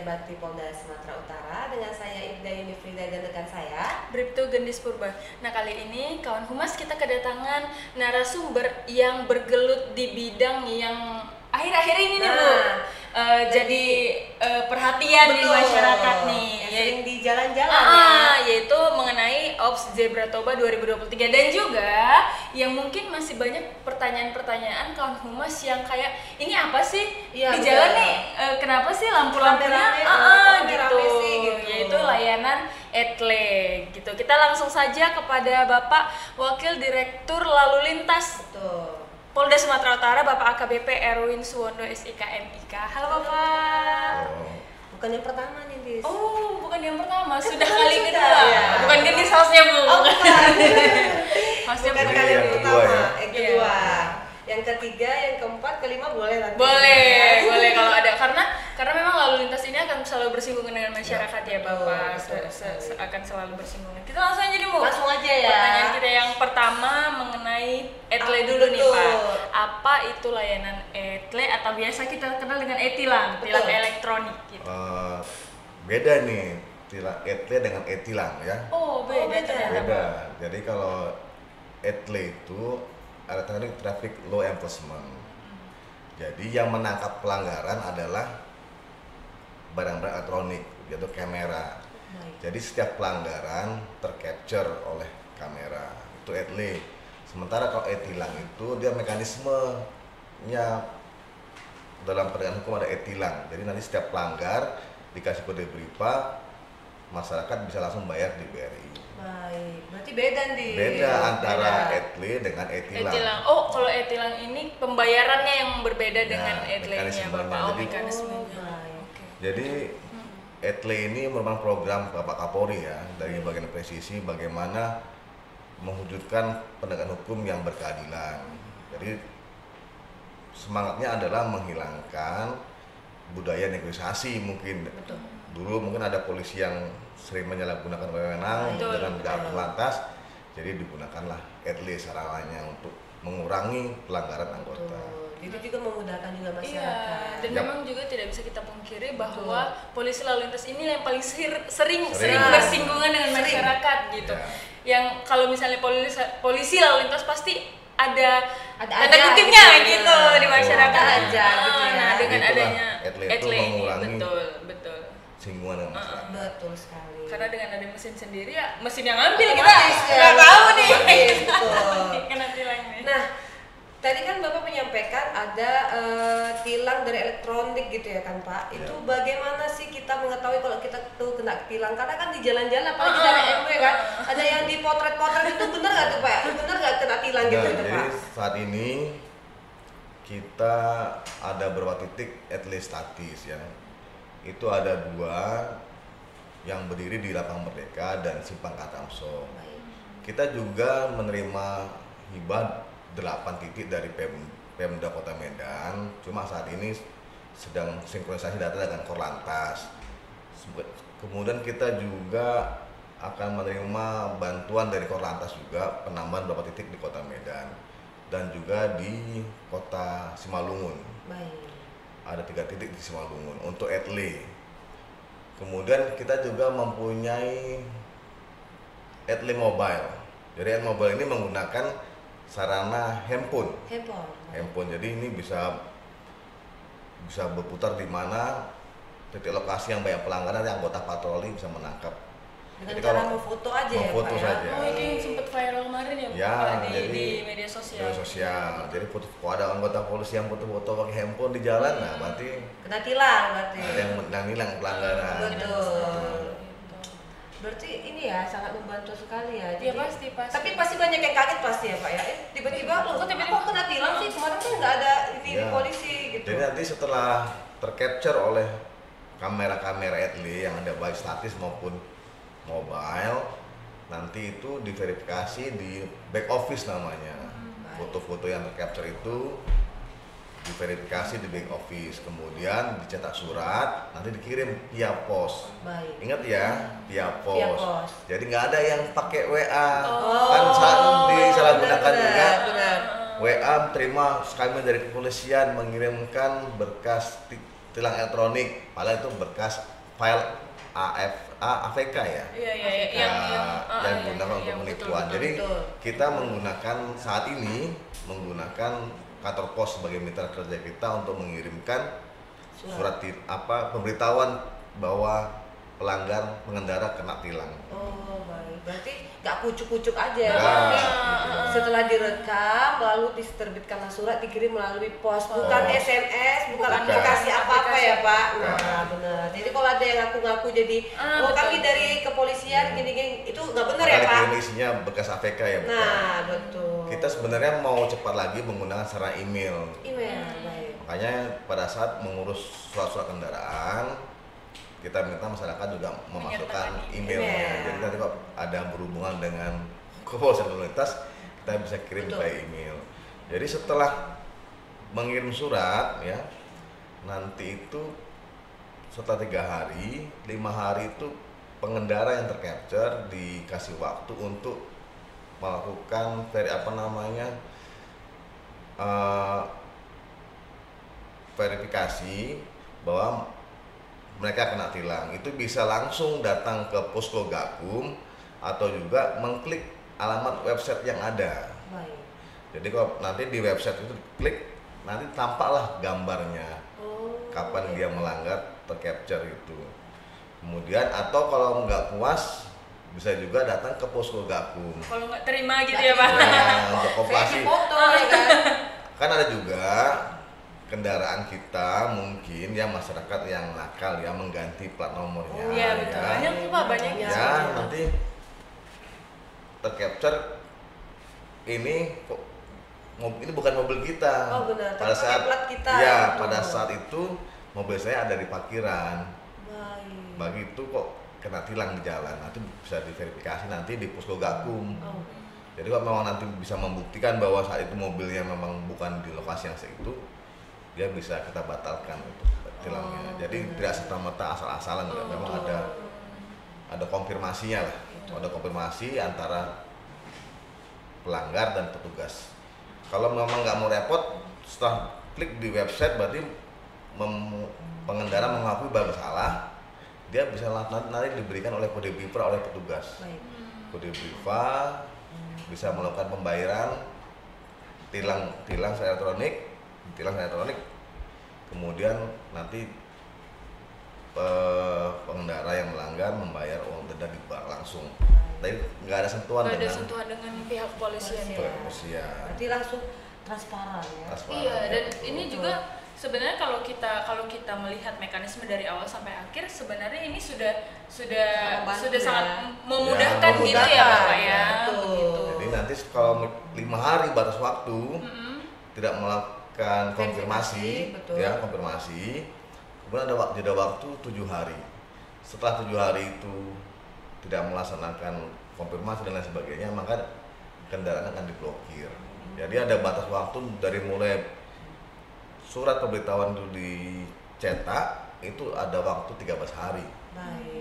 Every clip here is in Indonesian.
Bakti Polda Sumatera Utara. Dengan saya Ibda Yunifrida dan rekan saya Bribtu Gendis Purba. Nah, kali ini kawan humas kita kedatangan narasumber yang bergelut di bidang yang akhir-akhir ini nih Bu. Jadi perhatian di masyarakat nih, yang sering di jalan-jalan yaitu mengenai Ops Zebra Toba 2023, dan juga yang mungkin masih banyak pertanyaan-pertanyaan kawan humas yang kayak ini apa sih di jalan nih, kenapa sih lampu-lampunya gitu, yaitu layanan etle gitu. Kita langsung saja kepada Bapak Wakil Direktur Lalu Lintas Polda Sumatera Utara, Bapak AKBP Erwin Suwondo SIK MIK. Halo Bapak. Bukan yang pertama nih, Dis. Oh, bukan yang pertama, sudah kali kedua. Ya. Bukan Gendis hostnya Bu. Oh, bukan. Hostnya bukan kali yang pertama, yang kedua. Yang ketiga, yang keempat, kelima boleh nanti. Boleh kalau ada, karena memang lalu lintas ini akan selalu bersinggungan dengan masyarakat ya Bapak, akan selalu bersinggungan. Kita langsung aja nih Bu. Langsung aja ya. Pertanyaan kita yang pertama mengenai etle dulu nih Pak. Apa itu layanan etle atau biasa kita kenal dengan e-tilang, tilang elektronik gitu? Beda nih tilang etle dengan e-tilang ya. Oh beda. Beda. Jadi kalau etle itu Electronic Traffic Law Enforcement. Jadi yang menangkap pelanggaran adalah barang-barang elektronik, yaitu kamera. Jadi setiap pelanggaran tercapture oleh kamera, itu etle. Sementara kalau e-tilang itu dia mekanismenya dalam penegakan hukum ada e-tilang. Jadi nanti setiap pelanggar dikasih kode berupa, masyarakat bisa langsung bayar di BRI. Baik, berarti beda nih. Beda antara etle dengan e-tilang. Oh, kalau e-tilang ini pembayarannya yang berbeda dengan etle-nya Bapak. Oh, mekanismenya. Jadi etle ini merupakan program Bapak Kapolri ya, dari bagian presisi bagaimana mewujudkan penegakan hukum yang berkeadilan. Jadi semangatnya adalah menghilangkan budaya negosiasi mungkin. Betul. Dulu mungkin ada polisi yang sering menyalahgunakan wewenang dengan tidak lantas, jadi digunakanlah etle sarannya untuk mengurangi pelanggaran anggota. Jadi juga memudahkan juga masyarakat. Dan memang juga tidak bisa kita pungkiri bahwa polisi lalu lintas ini yang paling sering bersinggungan dengan masyarakat gitu. Yang kalau misalnya polisi lalu lintas pasti ada tanda kutipnya gitu di masyarakat aja gitu. Nah, dengan adanya etle ini betul. Singgungan dengan masyarakat. Betul sekali. Karena dengan ada mesin sendiri ya, mesin yang ngambil kita nggak tahu nih. Betul. Kena tilangnya. Nah, tadi kan Bapak menyampaikan ada tilang dari elektronik gitu ya kan Pak. Itu bagaimana sih kita mengetahui kalau kita tuh kena tilang? Karena kan di jalan-jalan apalagi dari MW kan, ada yang di potret-potret itu benar nggak tuh Pak? Benar nggak kena tilang gitu Pak? Jadi saat ini kita ada beberapa titik etle statis ya. Itu ada 2 yang berdiri di Lapang Merdeka dan Simpang Katamso. Kita juga menerima hibah 8 titik dari Pemda Kota Medan. Cuma saat ini sedang sinkronisasi data dengan Korlantas. Kemudian kita juga akan menerima bantuan dari Korlantas juga penambahan beberapa titik di Kota Medan dan juga di Kota Simalungun. Ada 3 titik di Simalungun untuk etle. Kemudian kita juga mempunyai etle mobile. Jadi etle mobile ini menggunakan sarana handphone. Jadi ini bisa berputar di mana titik lokasi yang banyak pelanggaran, yang anggota patroli bisa menangkap. Dengan cara memfoto aja ya Pak saja. Oh ini yang sempat viral kemarin ya Pak di media sosial. Jadi kalau ada anggota polisi yang foto-foto pakai handphone di jalan, nah berarti kena tilang berarti. Ada yang hilang pelanggaran. Betul. Berarti ini ya sangat membantu sekali ya. Iya pasti. Tapi pasti banyak yang kaget pasti ya Pak ya. Tiba-tiba loh, kok kena tilang sih? Kemarin kan nggak ada di polisi gitu. Jadi nanti setelah tercapture oleh kamera-kamera etle yang ada baik statis maupun mobile, nanti itu diverifikasi di back office namanya. Foto-foto yang tercapture itu diverifikasi di back office, kemudian dicetak surat, nanti dikirim via pos. Ingat ya, via pos. Jadi nggak ada yang pakai WA, kan disalahgunakan juga. WA terima kami dari kepolisian mengirimkan berkas tilang elektronik, padahal itu berkas file AVK ya. Iya, yang digunakan untuk penipuan. Jadi betul. kita menggunakan saat ini menggunakan kantor pos sebagai mitra kerja kita untuk mengirimkan surat pemberitahuan bahwa pelanggar pengendara kena tilang. Oh baik, berarti nggak kucuk-kucuk aja ya, Nggak. berarti setelah direkam lalu diterbitkanlah surat dikirim melalui pos, bukan SMS, bukan aplikasi apa-apa ya Pak. Nah benar. Jadi kalau ada yang ngaku-ngaku jadi kami dari kepolisian gini-gini, itu nggak benar ya Pak. Ini isinya bekas AVK ya. Nah betul. Kita sebenarnya mau cepat lagi menggunakan secara email. Email, baik. Makanya pada saat mengurus surat-surat kendaraan, kita minta masyarakat juga memasukkan emailnya. Jadi nanti kalau ada berhubungan dengan kepolisian lalu lintas, kita bisa kirim by email. Jadi setelah mengirim surat ya, nanti itu setelah 3 hari, 5 hari itu pengendara yang tercapture dikasih waktu untuk melakukan verifikasi bahwa mereka kena tilang. Itu bisa langsung datang ke Posko Gakum atau juga mengklik alamat website yang ada. Baik. Jadi kalau nanti di website itu klik, nanti tampaklah gambarnya kapan dia melanggar tercapture itu. Kemudian atau kalau nggak puas bisa juga datang ke Posko Gakum. Kalau nggak terima gitu ya Pak. Nah, untuk kompilasi. Foto ya kan. Kan ada juga kendaraan kita mungkin ya masyarakat yang nakal ya mengganti plat nomornya. Iya betul. Banyak tuh Pak, banyak Ya nanti tercapture ini kok ini bukan mobil kita. Oh benar. Pada saat plat kita. ya pada saat itu mobil saya ada di parkiran. Baik. Bagi itu kok kena tilang di jalan. Nanti bisa diverifikasi nanti di Posko Gakum. Jadi kalau memang nanti bisa membuktikan bahwa saat itu mobilnya memang bukan di lokasi yang itu, dia bisa kita batalkan untuk tilangnya. Jadi tidak serta-merta asal-asalan, memang ada konfirmasinya lah. Ada konfirmasi antara pelanggar dan petugas. Kalau memang nggak mau repot, setelah klik di website berarti pengendara mengakui bahwa bersalah, dia bisa nanti diberikan oleh kode BRIVA oleh petugas. Kode BRIVA bisa melakukan pembayaran tilang secara elektronik, kemudian nanti pengendara yang melanggar membayar uang denda di bank langsung. Tapi nggak ada sentuhan dengan pihak kepolisian ya. Berarti langsung transparan ya. Iya, dan ini juga sebenarnya kalau kita melihat mekanisme dari awal sampai akhir, sebenarnya ini sudah sangat memudahkan gitu ya Pak ya. Begitu. Jadi nanti kalau 5 hari batas waktu tidak melakukan konfirmasi, kemudian ada jeda waktu 7 hari. Setelah 7 hari itu tidak melaksanakan konfirmasi dan lain sebagainya, maka kendaraan akan diblokir. Jadi ada batas waktu dari mulai surat pemberitahuan itu dicetak itu ada waktu 13 hari.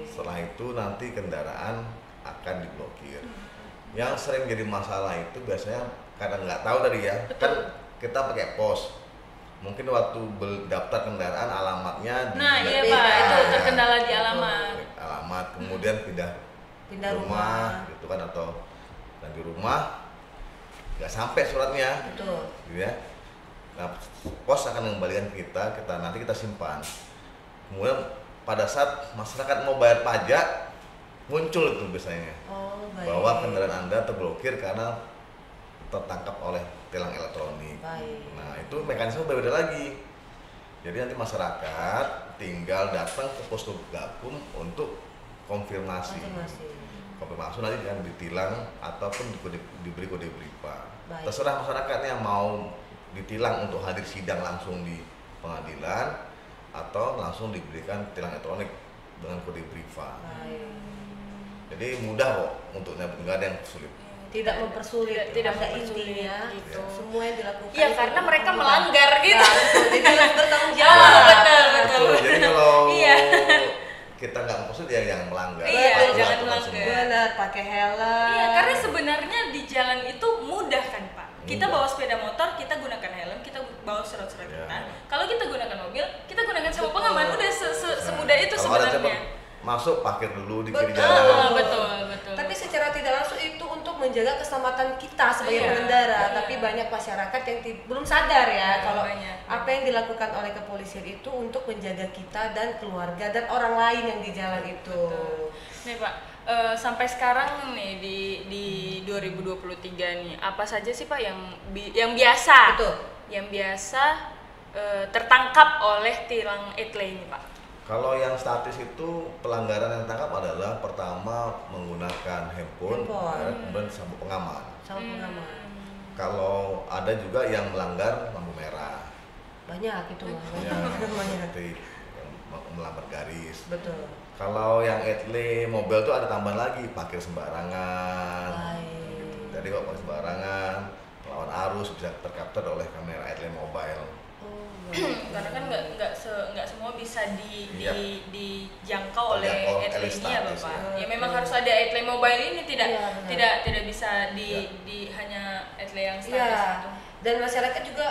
Setelah itu nanti kendaraan akan diblokir. Yang sering jadi masalah itu biasanya karena nggak tahu tadi ya. Kan kita pakai pos. Mungkin waktu daftar kendaraan alamatnya iya Pak, itu terkendala di alamat. Kemudian pindah rumah gitu kan, atau di rumah nggak sampai suratnya. Gitu ya. Nah, pos akan mengembalikan kita nanti kita simpan. Kemudian pada saat masyarakat mau bayar pajak, muncul itu biasanya bahwa kendaraan Anda terblokir karena tertangkap oleh tilang elektronik. Nah, itu mekanisme berbeda lagi. Jadi nanti masyarakat tinggal datang ke Posko Gakum untuk konfirmasi nanti kan ditilang ataupun diberi kode BRIVA. Terserah masyarakatnya mau ditilang untuk hadir sidang langsung di pengadilan atau langsung diberikan tilang elektronik dengan kode BRIVA. Jadi mudah kok untuknya, nggak ada yang sulit. Tidak mempersulit, tidak pada mempersulit intinya gitu. Semua yang dilakukan. Iya, karena mereka melanggar gitu. Jadi harus bertanggung jawab. Betul. Jadi kalau kita nggak mempersulit ya jangan melanggar. Iya, jangan melanggar. melanggar. Benar, pakai helm. Iya, karena sebenarnya di jalan itu mudah kan Pak. Kita Enggak. bawa sepeda motor, kita gunakan helm, kita bawa surat-surat Ya. kita. Kalau kita gunakan mobil, kita gunakan sama Betul. pengaman. Udah semudah itu Kalau ada sebenarnya. cepet masuk parkir dulu di kiri Betul. jalan. Betul. Tapi secara tidak langsung itu untuk menjaga keselamatan kita sebagai Iya, pengendara. iya. Tapi banyak masyarakat yang belum sadar ya Iya, kalau banyak. apa yang dilakukan oleh kepolisian itu untuk menjaga kita dan keluarga dan orang lain yang di jalan itu. Betul. Nih Pak, sampai sekarang nih di 2023 nih, apa saja sih Pak yang biasa? Betul. Yang biasa tertangkap oleh tilang etle ini Pak? Kalau yang statis itu pelanggaran yang ditangkap adalah pertama menggunakan handphone. Ya, kemudian sabuk pengaman. Sama pengaman. Kalau ada juga yang melanggar lampu merah, Banyak itu mah. ya, Banyak. seperti yang melanggar garis. Betul. Kalau yang etle mobil tuh ada tambahan lagi, parkir sembarangan. Baik. Jadi kalau parkir sembarangan, melawan arus bisa tercapture oleh kamera etle mobile. Karena kan nggak semua bisa Iya. dijangkau oleh Terjangkau etle oleh ini ya status, Bapak. ya. Ya memang harus ada etle mobile ini tidak Iya, benar. tidak bisa Iya. di hanya etle yang status Iya, itu. dan masyarakat juga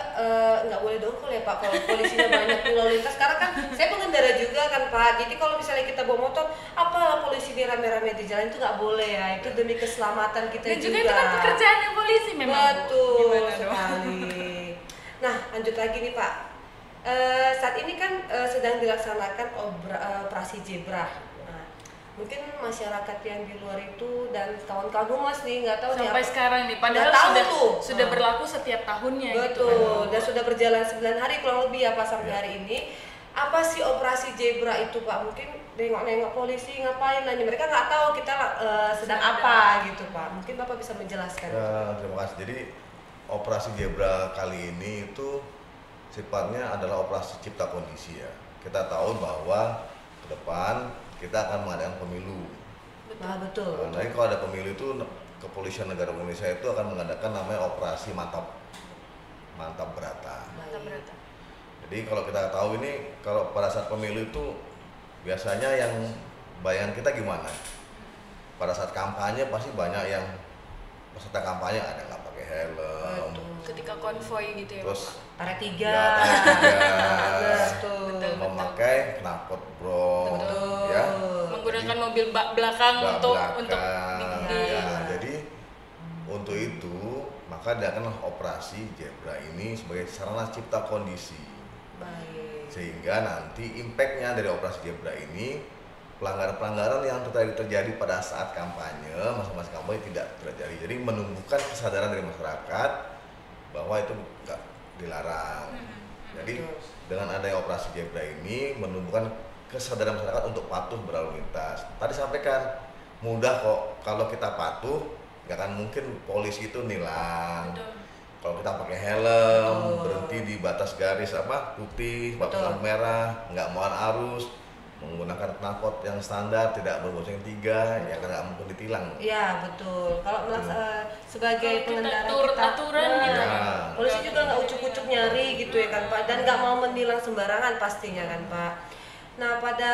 nggak boleh dongkol ya Pak kalau polisinya banyak lalu lintas. Karena kan saya pengendara juga kan Pak. Jadi kalau misalnya kita bawa motor, apalah polisi ini rame-rame di jalan itu nggak boleh ya. Itu demi keselamatan kita Dan juga juga. itu kan pekerjaannya polisi memang. Bu. Betul Gimana dong? sekali. Nah lanjut lagi nih Pak. Saat ini kan sedang dilaksanakan operasi Zebra. Nah, mungkin masyarakat yang di luar itu dan kawan-kawan humas nih nggak tahu nih Sampai apa- sekarang nih, padahal Nggak tahu sudah tuh. sudah Nah. berlaku setiap tahunnya gitu Betul, kan. dan sudah berjalan 9 hari kurang lebih ya Pak sampai Ya. hari ini. Apa sih operasi Zebra itu Pak? Mungkin nengok-nengok polisi ngapain nanya, mereka nggak tahu kita sedang apa gitu Pak. Mungkin Bapak bisa menjelaskan. Ya, terima kasih. Jadi operasi Zebra kali ini itu sifatnya adalah operasi cipta kondisi ya. Kita tahu bahwa ke depan kita akan mengadakan pemilu. Nah, betul. Nah, kalau ada pemilu itu kepolisian negara Indonesia itu akan mengadakan namanya operasi mantap berata. Mantap berata. Jadi kalau kita tahu ini kalau pada saat pemilu itu biasanya yang bayangan kita gimana? Pada saat kampanye pasti banyak yang peserta kampanye ada nggak pakai helm, Betul. Ketika konvoy gitu ya terus Tarik tiga. ya, tarik tiga, Betul. Betul. memakai knalpot bro, Betul. ya, menggunakan mobil bak belakang bak untuk belakang, di- ya. Jadi untuk itu maka diadakanlah operasi Zebra ini sebagai sarana cipta kondisi, Baik. sehingga nanti impactnya dari operasi Zebra ini pelanggaran-pelanggaran yang terjadi pada saat kampanye, masa-masa kampanye tidak terjadi. Jadi menumbuhkan kesadaran dari masyarakat bahwa itu nggak dilarang. Jadi dengan adanya operasi Zebra ini menumbuhkan kesadaran masyarakat untuk patuh berlalu lintas. Tadi sampaikan mudah kok kalau kita patuh, nggak akan mungkin polisi itu nilang. Betul. Kalau kita pakai helm, Betul. berhenti di batas garis putih, batas Betul. lampu merah, nggak melawan arus, menggunakan knalpot yang standar, tidak berboseng 3, ya kan nggak mungkin ditilang. Iya betul. Kalau sebagai Kalau kita pengendara turut kita, aturan nah, gitu. Ya. polisi juga nggak ucuk-ucuk nyari gitu ya kan Pak, dan nggak mau menilang sembarangan pastinya kan Pak. Nah pada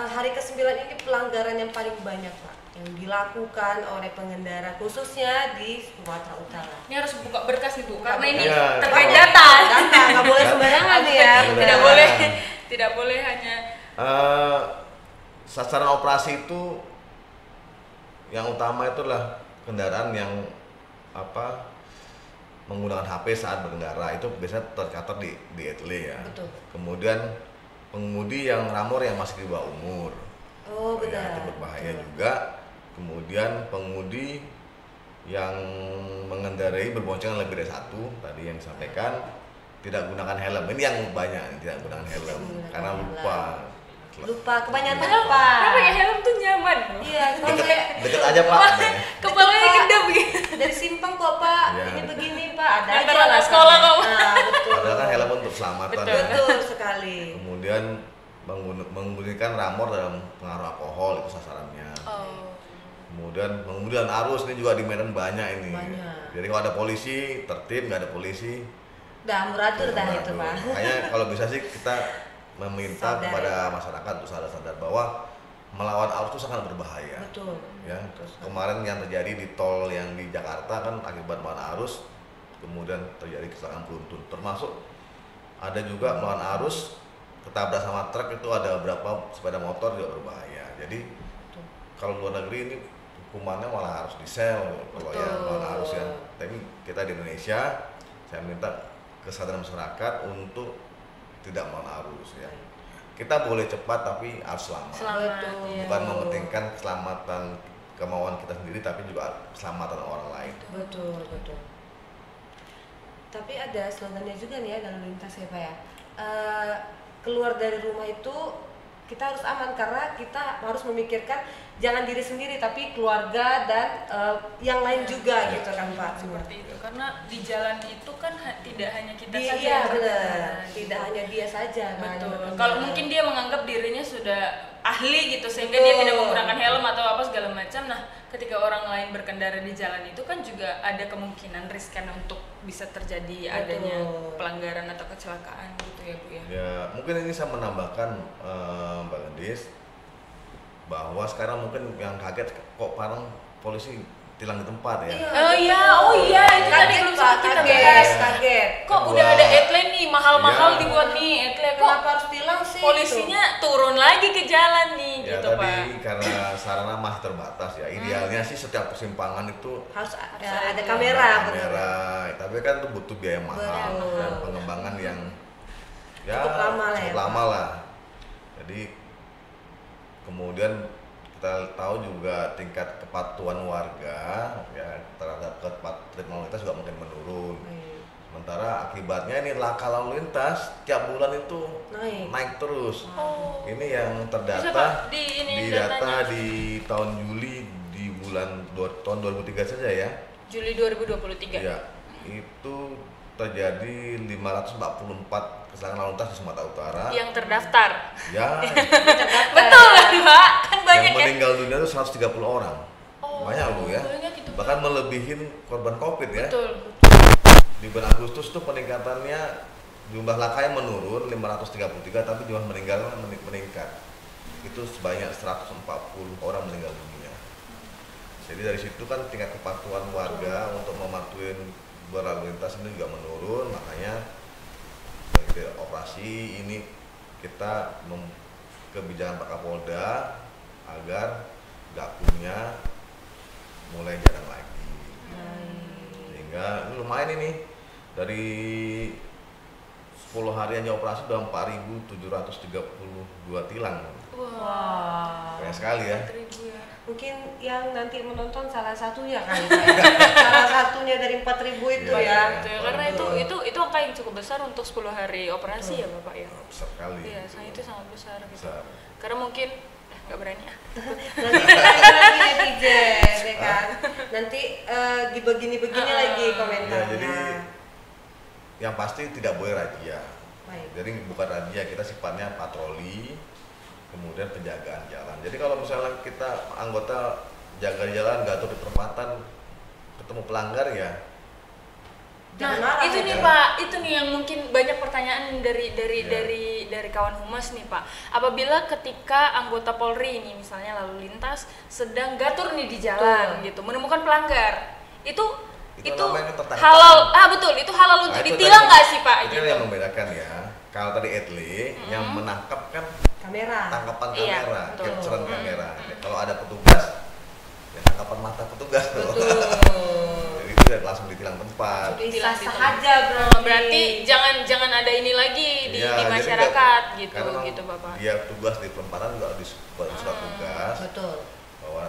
hari ke-9 ini pelanggaran yang paling banyak Pak yang dilakukan oleh pengendara khususnya di Sumatera Utara. Ini harus buka berkas nih Bu, karena ini Iya. terkait data. Data nggak boleh sembarangan nih ya. Tidak Benar. boleh, tidak boleh hanya Sasaran operasi itu yang utama itulah kendaraan yang menggunakan HP saat berkendara, itu biasanya tercatat di etle ya. Betul. Kemudian pengemudi yang ramor yang masih di bawah umur, Oh ya, benar. itu berbahaya Betul. juga. Kemudian pengemudi yang mengendarai berboncengan lebih dari satu, tadi yang disampaikan, tidak gunakan helm. Ini yang banyak yang tidak gunakan helm Menggunakan karena helm. lupa. Lupa, kebanyakan padahal lupa. pakai helm tuh nyaman loh. Iya, kalau Deket, saya deket aja Pak. Kepalanya Pak. kedap gitu. dari simpang kok Pak, Ya, ini betul. begini Pak, ada Antara aja anak lah sekolah kok. Nah, betul. Padahal kan helm untuk keselamatan. Betul. Ya. Betul sekali. Kemudian menggunakan ramor dalam pengaruh alkohol itu sasarannya. Oh. Kemudian pengemudian arus ini juga di Medan banyak ini. Banyak. Jadi kalau ada polisi tertib, nggak ada polisi. Dah muratur dah ya itu Pak. Makanya kalau bisa sih kita meminta Sadar. kepada masyarakat untuk sadar-sadar bahwa melawan arus itu sangat berbahaya. Betul. Ya, Betul sekali. kemarin yang terjadi di tol yang di Jakarta kan akibat melawan arus kemudian terjadi kecelakaan beruntun. Termasuk ada juga melawan arus, ketabrak sama truk, itu ada beberapa sepeda motor juga berbahaya. Jadi kalau luar negeri ini hukumannya malah harus disel kalau yang melawan arus ya. Tapi kita di Indonesia, saya minta kesadaran masyarakat untuk tidak melawan arus ya. Kita boleh cepat tapi harus selamat. Bukan mementingkan keselamatan kemauan kita sendiri, tapi juga keselamatan orang lain. Betul. Tapi ada slogannya juga nih ya dalam lintas ya Pak ya. Keluar dari rumah itu kita harus aman, karena kita harus memikirkan jangan diri sendiri tapi keluarga dan yang lain juga gitu kan Pak. Seperti itu, karena di jalan itu kan tidak hanya kita saja. Iya benar, tidak hanya dia saja kan. Betul. Kalau mungkin dia menganggap dirinya sudah ahli gitu sehingga dia tidak menggunakan helm atau apa segala macam. Nah, ketika orang lain berkendara di jalan itu kan juga ada kemungkinan riskan untuk bisa terjadi adanya pelanggaran atau kecelakaan gitu ya Bu ya. Ya, mungkin ini saya menambahkan Mbak Gendis, bahwa sekarang mungkin yang kaget kok parang polisi tilang di tempat ya. Oh iya, itu tadi belum sempat kita bahas. Kaget. Kok udah ada headline nih, mahal-mahal dibuat nih headline, kok Kenapa harus tilang sih? polisinya turun lagi ke jalan nih Ya gitu tadi Pak. karena sarana masih terbatas ya. Idealnya sih setiap persimpangan itu harus ada kamera. tapi kan itu butuh biaya mahal dan pengembangan yang ya cukup lama lah. Jadi kemudian kita tahu juga tingkat kepatuhan warga ya terhadap tertib lalu lintas juga makin menurun. Sementara akibatnya ini laka lalu lintas tiap bulan itu naik terus. Ini yang terdata di data di tahun Juli di tahun 2003 saja ya. Juli 2023. Ya, itu terjadi 544 kecelakaan lalu lintas di Sumatera Utara. Yang terdaftar. Ya. Betul kan Pak? Kan banyak yang meninggal dunia itu 130 orang. Banyak loh ya. Gitu, bahkan melebihin korban Covid ya. Betul. Di bulan Agustus tuh peningkatannya jumlah lakanya menurun 533, tapi jumlah meninggalnya meningkat. Itu sebanyak 140 orang meninggal dunia. Jadi dari situ kan tingkat kepatuhan warga untuk mematuhi berlalu lintas ini juga menurun, makanya dari operasi ini kita kebijakan Pak Kapolda agar gakumnya mulai jalan lagi. Sehingga ini lumayan ini dari 10 hari hanya operasi udah 4.732 tilang. Wah. Banyak sekali ya. Mungkin yang nanti menonton salah satunya kali ya. Salah satunya dari 4.000 itu ya. Karena itu angka yang cukup besar untuk 10 hari operasi ya Bapak ya. Besar sekali. Iya, itu sangat besar gitu. Karena mungkin nggak berani Nanti lagi netizen ya kan. Nanti begini lagi komentarnya. Ya, jadi yang pasti tidak boleh razia. Jadi bukan razia, kita sifatnya patroli, kemudian penjagaan jalan. Jadi kalau misalnya kita anggota jaga jalan nggak atur di perempatan, ketemu pelanggar ya. Nah, itu nih Pak, itu nih yang mungkin banyak pertanyaan dari kawan humas nih Pak. Apabila ketika anggota Polri ini misalnya lalu lintas sedang gatur nih di jalan gitu, menemukan pelanggar, itu halal, betul, itu halal untuk ditilang nggak sih Pak? Itu yang membedakan ya. Kalau tadi etle yang menangkap kan tangkapan kamera, capturean kamera. Kalau ada petugas, ya tangkapan mata petugas tuh. Jadi itu langsung ditilang tempat. Bisa saja berarti jangan ada ini lagi di masyarakat gitu Bapak. Dia tugas di perempatan juga di surat tugas. Betul. Bahwa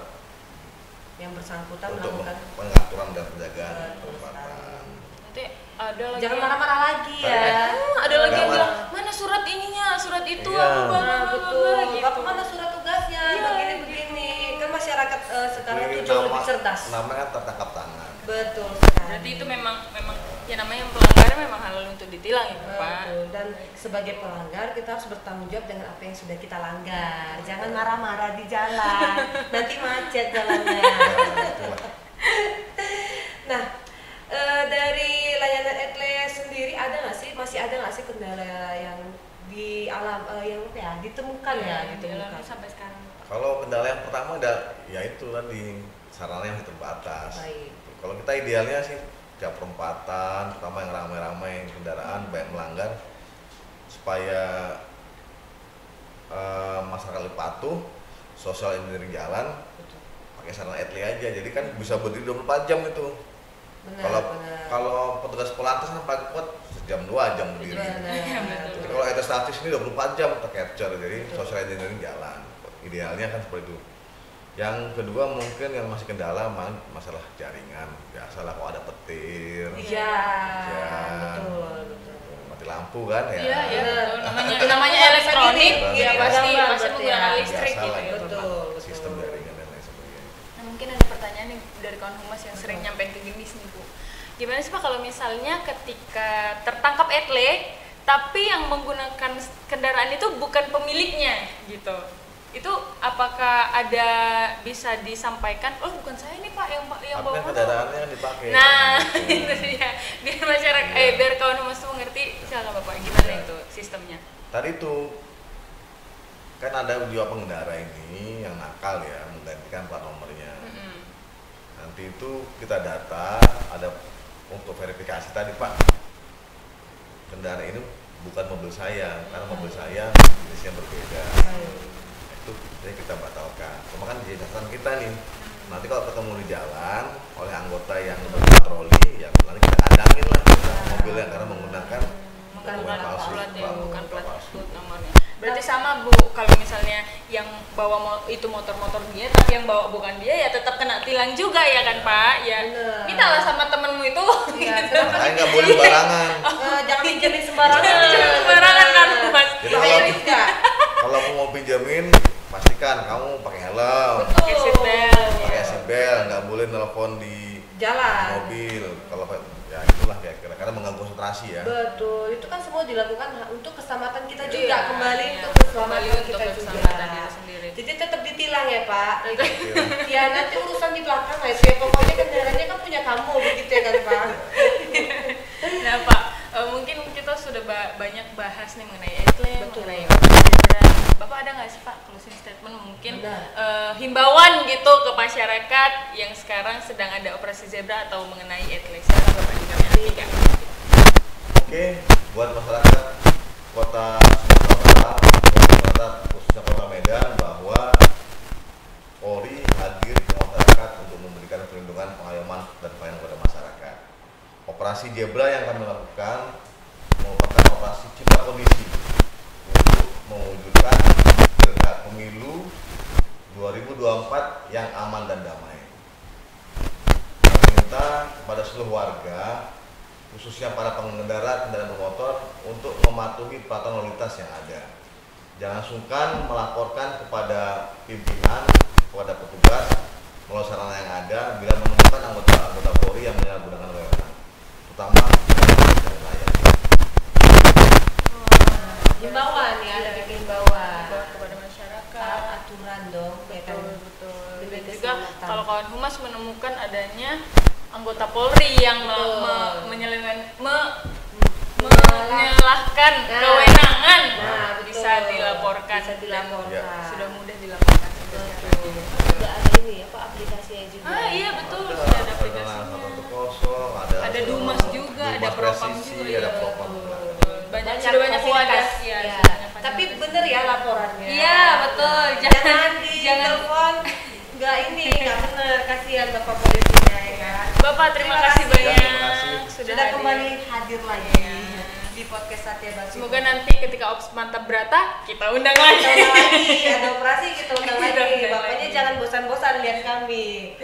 yang bersangkutan untuk melakukan pengaturan dan penjagaan perempatan. Nanti ada lagi. Jangan marah-marah lagi ya. Ada lagi yang bilang mana surat ininya, surat itu. Betul. Bapak mana surat tugasnya? Begini-begini. Kan masyarakat sekarang itu jauh lebih cerdas. Namanya tertangkap tangan. Betul sekali. Berarti itu memang ya namanya pelanggaran memang halal untuk ditilang ya Pak. Dan sebagai pelanggar kita harus bertanggung jawab dengan apa yang sudah kita langgar. Jangan marah-marah di jalan. Nanti macet jalannya. Nah, dari layanan etle sendiri masih ada nggak sih kendala yang di alam yang ditemukan ditemukan sampai sekarang? Kalau kendala yang pertama ya itu tadi sarana yang terbatas. Baik. Kalau kita idealnya sih tiap perempatan, terutama yang ramai-ramai kendaraan banyak melanggar, supaya masyarakat lebih patuh, social engineering jalan, pakai sarana etle aja, jadi kan bisa berdiri 24 jam itu. Kalau petugas polantas kan paling kuat sejam 2 jam berdiri. Jadi kalau etle statis ini 24 jam tercapture, jadi social engineering jalan. Idealnya kan seperti itu. Yang kedua mungkin yang masih kendala masalah jaringan. Biasalah kalau ada petir. Iya. Betul. Mati lampu kan ya. Iya, betul. Namanya elektronik, ya pasti menggunakan listrik biasalah, gitu. Betul. Sistem jaringan dan lain sebagainya. Nah, mungkin ada pertanyaan nih dari kawan humas yang sering nyampein ke Gendis nih, Bu. Gimana sih Pak kalau misalnya ketika tertangkap etle tapi yang menggunakan kendaraan itu bukan pemiliknya gitu? Itu apakah ada bisa disampaikan, oh bukan saya nih Pak yang bawa motor. Kendaraannya kan dipakai. Nah, itu dia. Biar masyarakat biar kawan humas tuh mengerti, silakan Bapak gimana itu sistemnya. Tadi itu kan ada dua pengendara ini yang nakal ya, menggantikan plat nomornya. Nanti itu kita data, ada untuk verifikasi tadi Pak, kendaraan ini bukan mobil saya, karena mobil saya jenisnya berbeda. Itu jadi kita batalkan. Cuma kan di catatan kita nih, nanti kalau ketemu di jalan oleh anggota yang berpatroli, ya nanti kita kandangin lah mobilnya karena menggunakan bukan palsu, bukan plat palsu. nomornya. Berarti sama Bu, kalau misalnya yang bawa itu motor dia tapi yang bawa bukan dia ya tetap kena tilang juga ya kan Pak? Ya. Mintalah sama temenmu itu. Iya, gitu. Makanya nggak boleh sembarangan. Jangan pinjemin sembarangan. Sembarangan kan Mas. Jadi kalau mau pinjamin pastikan kamu pakai helm, Pakai seatbelt. pakai seatbelt, nggak boleh nelpon di Jalan. mobil. Kalau ya itulah kira-kira karena mengganggu konsentrasi ya. Betul, itu kan semua dilakukan untuk keselamatan kita juga, Iya, kembali iya. untuk keselamatan Kembali kita untuk juga. keselamatan diri sendiri. Jadi tetap ditilang ya Pak. Iya. Ya nanti urusan di belakang lah ya, pokoknya kendaraannya kan punya kamu begitu ya kan Pak. Nah Pak, mungkin kita sudah banyak bahas nih mengenai etle, Betul. mengenai zebra. Bapak ada nggak sih Pak closing statement mungkin himbauan gitu ke masyarakat yang sekarang sedang ada operasi zebra atau mengenai etle? Silakan Bapak juga. Oke, buat masyarakat Kota Sumatera Utara, khususnya Kota Medan, bahwa Polri hadir ke masyarakat untuk memberikan perlindungan, pengayoman, dan pelayanan kepada masyarakat. Operasi Zebra yang kami lakukan merupakan operasi cipta kondisi untuk mewujudkan pemilu 2024 yang aman dan damai. Kami minta kepada seluruh warga, khususnya para pengendara kendaraan bermotor, untuk mematuhi peraturan lalu lintas yang ada. Jangan sungkan melaporkan kepada pimpinan, kepada petugas melalui sarana yang ada bila menemukan anggota Polri yang menyalahgunakan wewenang, terutama jalan raya. Himbauan ya, ada himbauan kepada masyarakat. taat aturan dong, ya kan. Betul. Demi Dan juga keselamatan. kalau kawan humas menemukan adanya anggota Polri yang menyalahkan Nah. kewenangan, Nah, bisa betul. dilaporkan. Bisa dilaporkan. Dan sudah mudah dilaporkan. Juga ada ini apa aplikasinya juga. Iya betul, Ada sudah ada sarana aplikasinya. 110, Ada Dumas juga, ada Propam Presisi, juga. ada Propam. Banyak sudah banyak fasilitas. wadah. Ya. Sudah banyak Tapi fasilitas. bener ya laporannya. Iya betul. Jangan di telepon nggak ini nggak bener, kasihan Bapak polisinya ya kan. Bapak terima kasih Terima banyak kasih. Sudah hadir. kembali hadir lagi Iya. di podcast Satya Bakti. Semoga nanti ketika Ops Mantap Brata kita undang lagi. kita undang lagi, ada operasi kita undang Kita lagi. undang Bapaknya lagi. jangan bosan-bosan lihat kami.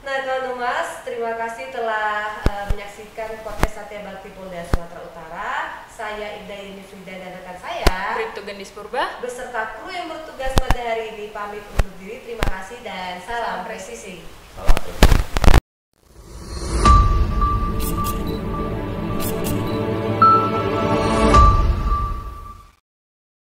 Nah, kawan Humas, terima kasih telah menyaksikan podcast Satya Bakti Polda Sumatera Utara. Saya Ida Yuni Frida dan rekan saya Bribtu Gendis Purba. beserta kru yang bertugas pada hari ini pamit undur diri. Terima kasih dan salam presisi. Salam.